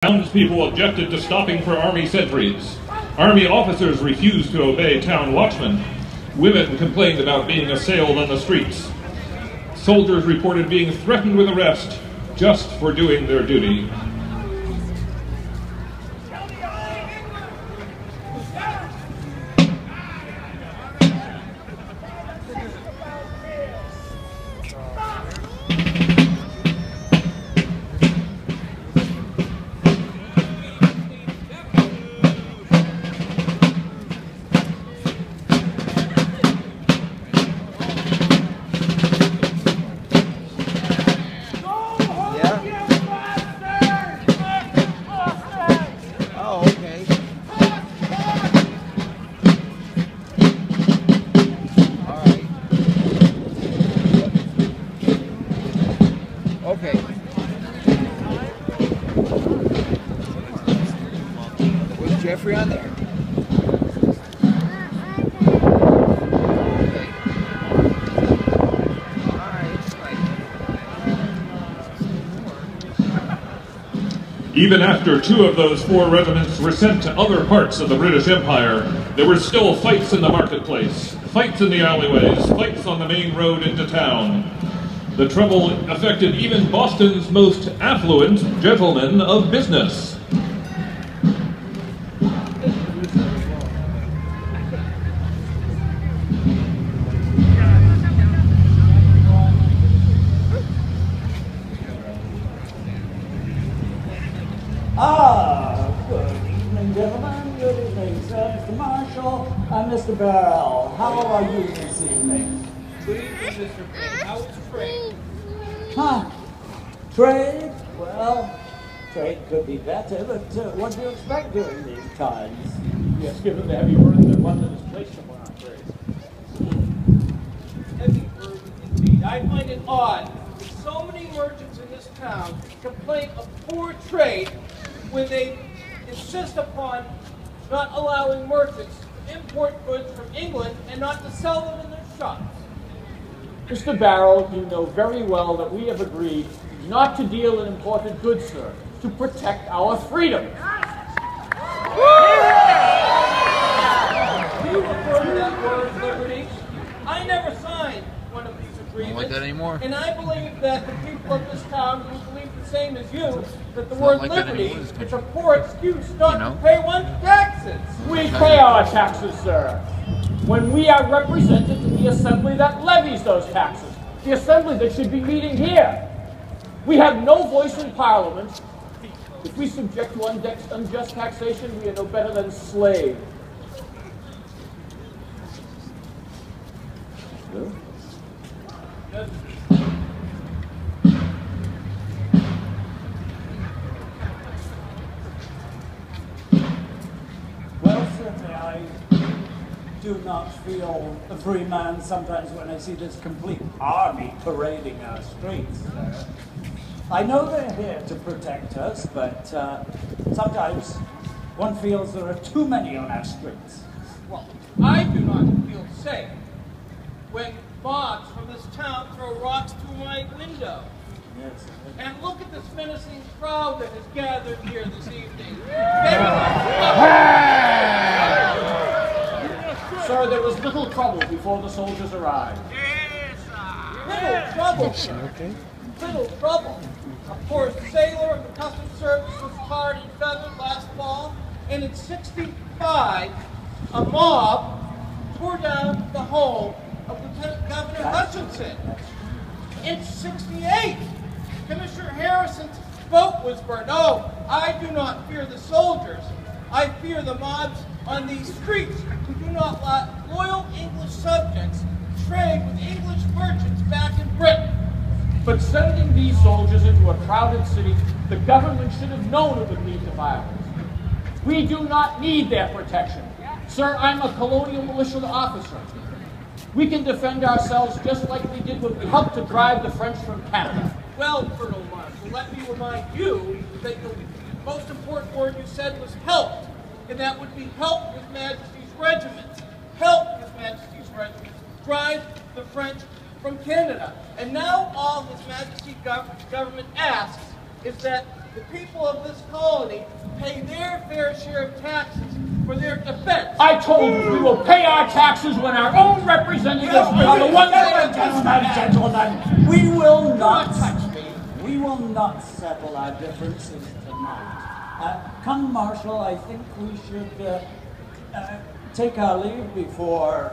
Townspeople objected to stopping for Army sentries. Army officers refused to obey town watchmen. Women complained about being assailed on the streets. Soldiers reported being threatened with arrest just for doing their duty. Jeffrey on there. Even after 2 of those 4 regiments were sent to other parts of the British Empire, there were still fights in the marketplace, fights in the alleyways, fights on the main road into town. The trouble affected even Boston's most affluent gentlemen of business. Good evening, gentlemen. Good evening, sir. Mr. Marshall and Mr. Barrell. How are you this evening? Good evening, Mr. Payne. How is trade? Trade? Well, trade could be better, but what do you expect during these times? Yes, given the heavy burden that London has placed upon our trade. Heavy burden indeed. I find it odd that so many merchants in this town complain of poor trade when they insist upon not allowing merchants to import goods from England and not to sell them in their shops. Mr. Barrow, you know very well that we have agreed not to deal in imported goods, sir, to protect our freedom. Do you refer to that word, liberty? I never signed one of these agreements. Don't like that anymore. And I believe that the people of this town who believe the same as you, that the word like that liberty anymore. is a poor excuse not to pay one's taxes. We pay our taxes, sir, when we are represented in the assembly that levies those taxes, the assembly that should be meeting here. We have no voice in Parliament. If we subject to unjust taxation, we are no better than slaves. Yes. Well, certainly I do not feel a free man sometimes when I see this complete army parading our streets. I know they're here to protect us, but sometimes one feels there are too many on our streets. Well, I do not feel safe when mobs from this town throw rocks through my window. Yes. And look at this menacing crowd that has gathered here this evening. Sir, there was little trouble before the soldiers arrived. Little trouble, sir. Little trouble. Of course, sailor of the Customs Service was tarred and feathered last fall, and in '65, a mob tore down the home of Lieutenant Governor Hutchinson. In '68, Commissioner Harrison's boat was burned. Oh, I do not fear the soldiers. I fear the mobs on these streets who do not let loyal English subjects trade with English merchants back in Britain. But sending these soldiers into a crowded city, the government should have known it would lead to violence. We do not need their protection. Sir, I'm a colonial militia officer. We can defend ourselves just like we did when we helped to drive the French from Canada. Well, Colonel Marshall, let me remind you that the most important word you said was helped, and that would be help His Majesty's regiments. Help His Majesty's regiments drive the French from Canada. And now all His Majesty's government asks is that The people of this colony pay their fair share of taxes for their defense. I told you we will pay our taxes when our own representatives are the ones that Gentlemen, we will not touch me. We will not settle our differences tonight. Come, Marshal, I think we should take our leave before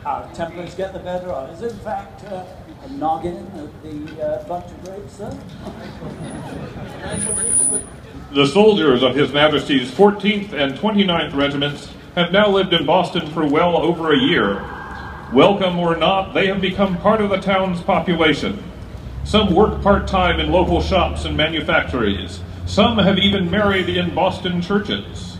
our tempers get the better of us. In fact, a noggin at the bunch of grapes, sir. The soldiers of His Majesty's 14th and 29th Regiments have now lived in Boston for well over a year. Welcome or not, they have become part of the town's population. Some work part-time in local shops and manufactories. Some have even married in Boston churches.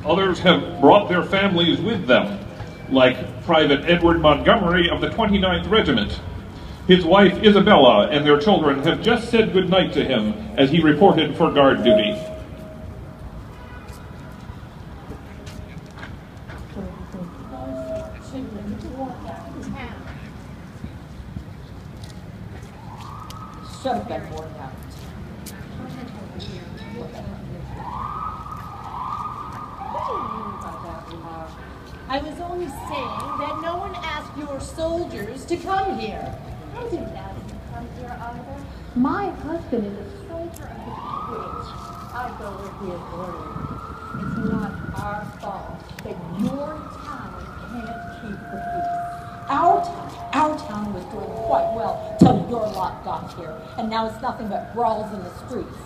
Others have brought their families with them, like Private Edward Montgomery of the 29th Regiment. His wife Isabella and their children have just said goodnight to him as he reported for guard duty. Shut up, that board now. I was only saying that no one asked your soldiers to come here. I didn't ask you to come here either. My husband is a soldier of the British. I go where he is ordered. It's not our fault that your town can't keep the peace. Our town was doing quite well till your lot got here, and now it's nothing but brawls in the streets.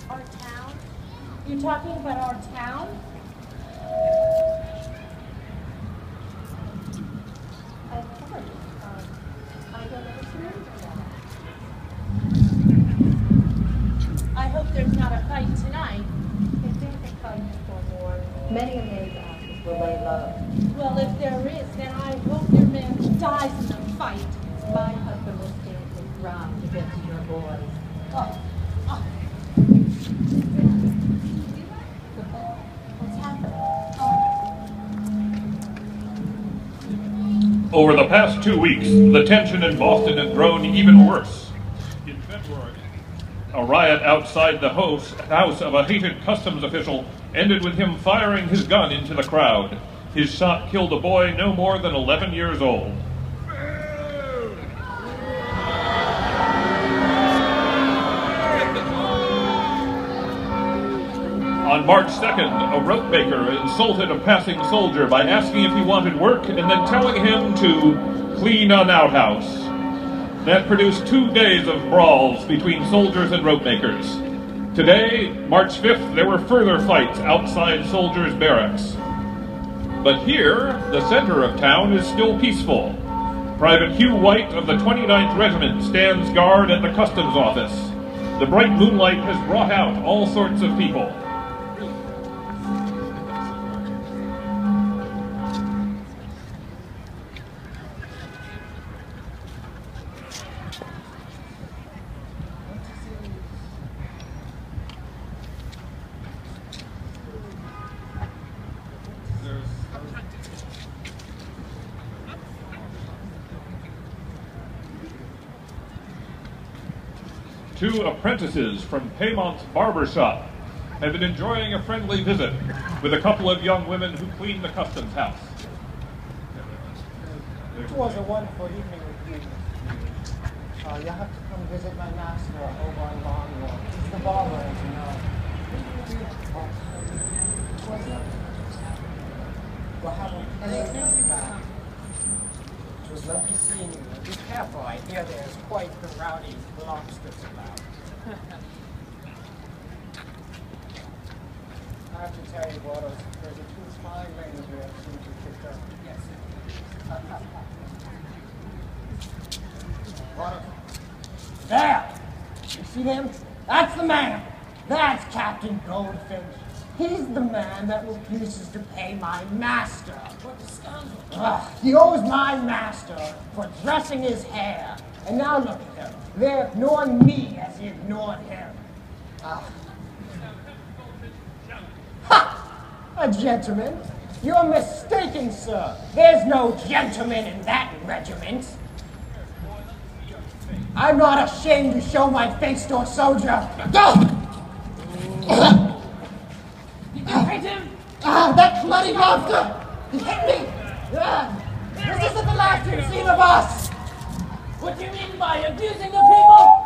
Our town? You're talking about our town? I've heard. I don't understand that. I hope there's not a fight tonight. If there's a fight before war, many a maid's asses will lay low. Well, if there is, then I hope your man dies in the fight. My husband will stand his ground against your boys. What's happening? Over the past 2 weeks, the tension in Boston has grown even worse. In February, a riot outside the house of a hated customs official ended with him firing his gun into the crowd. His shot killed a boy no more than 11 years old. On March 2nd, a rope maker insulted a passing soldier by asking if he wanted work and then telling him to clean an outhouse. That produced 2 days of brawls between soldiers and rope makers. Today, March 5th, there were further fights outside soldiers' barracks. But here, the center of town is still peaceful. Private Hugh White of the 29th Regiment stands guard at the customs office. The bright moonlight has brought out all sorts of people. Two apprentices from Paymont's barber shop have been enjoying a friendly visit with a couple of young women who clean the customs house. It was a wonderful evening with you. You have to come visit my master over on Longwall. He's the barber, as you know. We'll have him back. It was lovely seeing you. Be careful, I hear there's quite the rowdy lobsters about. I have to tell you, Waters, there's a two fine lady here that seems to picked up. Yes. Waters. There! You see him? That's the man! That's Captain Goldfinch. He's the man that refuses to pay my master. What a scoundrel. He owes my master for dressing his hair. And now look at them. They're ignoring me as he ignored him. Ha! A gentleman? You're mistaken, sir. There's no gentleman in that regiment. I'm not ashamed to show my face to a soldier. Go! Did you hit him? That bloody monster! He hit me! This isn't the last you've seen of us! What do you mean by abusing the people?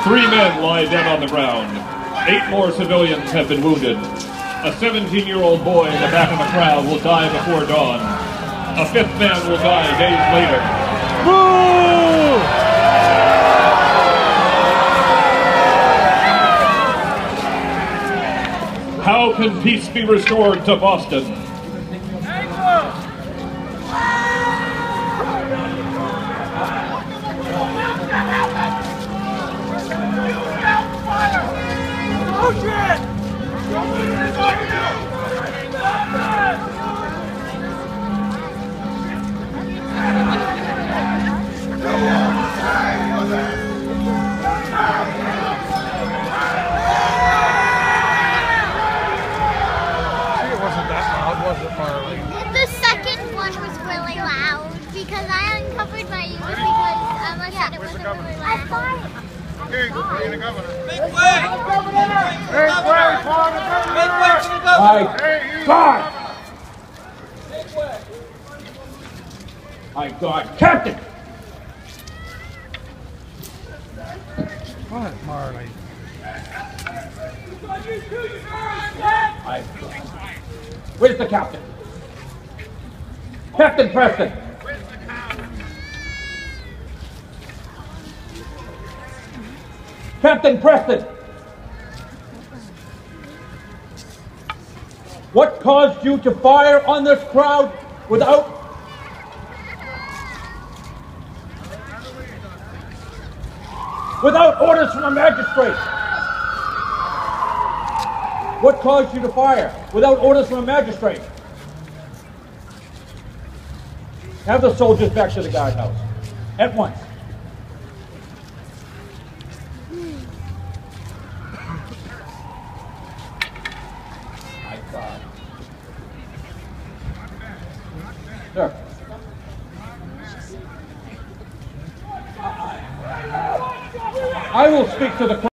Three men lie dead on the ground. 8 more civilians have been wounded. A 17-year-old boy in the back of the crowd will die before dawn. A 5th man will die days later. Boo! How can peace be restored to Boston? was it, Marley? The second one was really loud because I uncovered my ears because Emma said it wasn't really loud. Here you go, for the governor. Make way! Make way for the governor! Make way for the governor! Hey, you God! Make way! My God, Captain! What, Marley? Where's the captain? Captain Preston! Captain Preston! What caused you to fire on this crowd without orders from a magistrate? What caused you to fire without orders from a magistrate? Have the soldiers back to the guardhouse at once. My God. Sir. I will speak to the